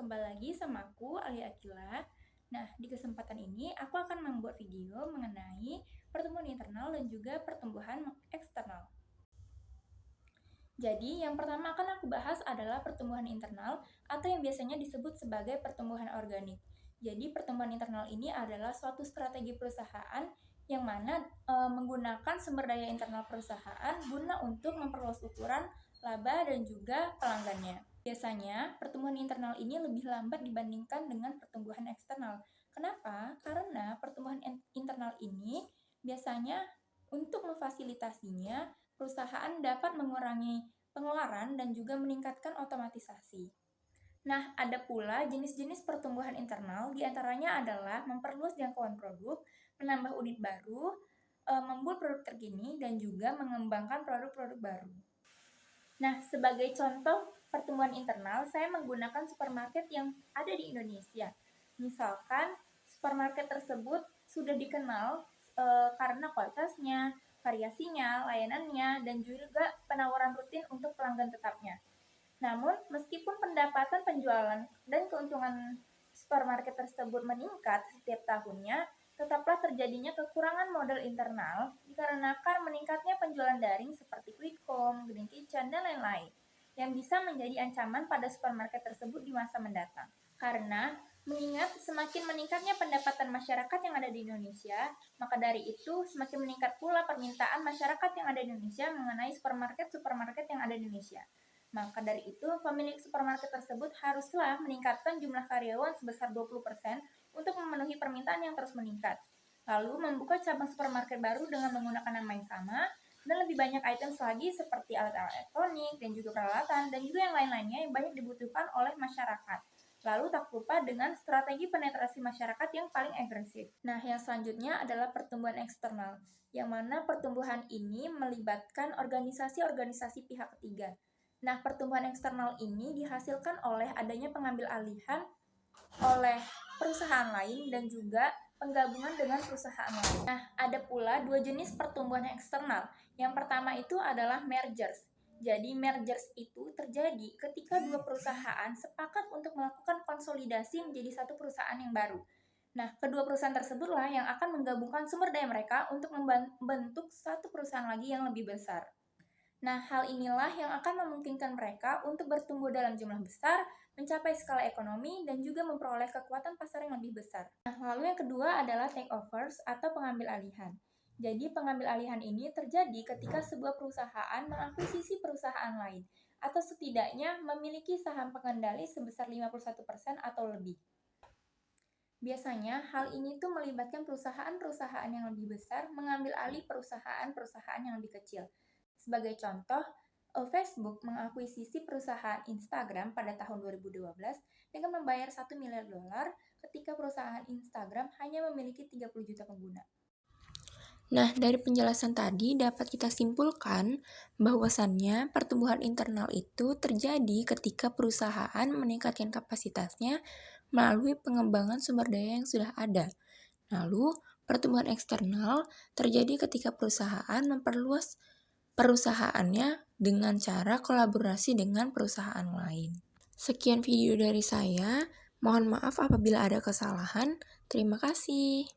kembali lagi sama aku, Alia Akila. Nah, di kesempatan ini aku akan membuat video mengenai pertumbuhan internal dan juga pertumbuhan eksternal. Jadi, yang pertama akan aku bahas adalah pertumbuhan internal atau yang biasanya disebut sebagai pertumbuhan organik. Jadi, pertumbuhan internal ini adalah suatu strategi perusahaan yang mana menggunakan sumber daya internal perusahaan guna untuk memperluas ukuran, laba, dan juga pelanggannya. Biasanya, pertumbuhan internal ini lebih lambat dibandingkan dengan pertumbuhan eksternal. Kenapa? Karena pertumbuhan internal ini biasanya untuk memfasilitasinya, perusahaan dapat mengurangi pengeluaran dan juga meningkatkan otomatisasi. Nah, ada pula jenis-jenis pertumbuhan internal, diantaranya adalah memperluas jangkauan produk, menambah unit baru, membuat produk terkini, dan juga mengembangkan produk-produk baru. Nah, sebagai contoh pertumbuhan internal, saya menggunakan supermarket yang ada di Indonesia. Misalkan, supermarket tersebut sudah dikenal karena kualitasnya, variasinya, layanannya, dan juga penawaran rutin untuk pelanggan tetapnya. Namun, meskipun pendapatan penjualan dan keuntungan supermarket tersebut meningkat setiap tahunnya, tetaplah terjadinya kekurangan modal internal dikarenakan meningkatnya penjualan daring seperti quick home, green kitchen, dan lain-lain yang bisa menjadi ancaman pada supermarket tersebut di masa mendatang. Karena mengingat semakin meningkatnya pendapatan masyarakat yang ada di Indonesia, maka dari itu semakin meningkat pula permintaan masyarakat yang ada di Indonesia mengenai supermarket yang ada di Indonesia. Maka dari itu, pemilik supermarket tersebut haruslah meningkatkan jumlah karyawan sebesar 20% untuk memenuhi permintaan yang terus meningkat. Lalu membuka cabang supermarket baru dengan menggunakan nama yang sama dan lebih banyak item lagi seperti alat-alat elektronik dan juga peralatan dan juga yang lain-lainnya yang banyak dibutuhkan oleh masyarakat. Lalu tak lupa dengan strategi penetrasi masyarakat yang paling agresif. Nah, yang selanjutnya adalah pertumbuhan eksternal, yang mana pertumbuhan ini melibatkan organisasi-organisasi pihak ketiga. Nah, pertumbuhan eksternal ini dihasilkan oleh adanya pengambil alihan oleh perusahaan lain dan juga penggabungan dengan perusahaan lain. Nah, ada pula dua jenis pertumbuhan eksternal. Yang pertama itu adalah mergers. Jadi, mergers itu terjadi ketika dua perusahaan sepakat untuk melakukan konsolidasi menjadi satu perusahaan yang baru. Nah, kedua perusahaan tersebutlah yang akan menggabungkan sumber daya mereka untuk membentuk satu perusahaan lagi yang lebih besar. Nah, hal inilah yang akan memungkinkan mereka untuk bertumbuh dalam jumlah besar, mencapai skala ekonomi, dan juga memperoleh kekuatan pasar yang lebih besar. Nah, lalu yang kedua adalah takeovers atau pengambil alihan. Jadi, pengambil alihan ini terjadi ketika sebuah perusahaan mengakuisisi perusahaan lain, atau setidaknya memiliki saham pengendali sebesar 51% atau lebih. Biasanya, hal ini tuh melibatkan perusahaan-perusahaan yang lebih besar mengambil alih perusahaan-perusahaan yang lebih kecil. Sebagai contoh, Facebook mengakuisisi perusahaan Instagram pada tahun 2012 dengan membayar $1 miliar ketika perusahaan Instagram hanya memiliki 30 juta pengguna. Nah, dari penjelasan tadi dapat kita simpulkan bahwasannya pertumbuhan internal itu terjadi ketika perusahaan meningkatkan kapasitasnya melalui pengembangan sumber daya yang sudah ada. Lalu, pertumbuhan eksternal terjadi ketika perusahaan memperluas perusahaannya dengan cara kolaborasi dengan perusahaan lain. Sekian video dari saya. Mohon maaf apabila ada kesalahan. Terima kasih.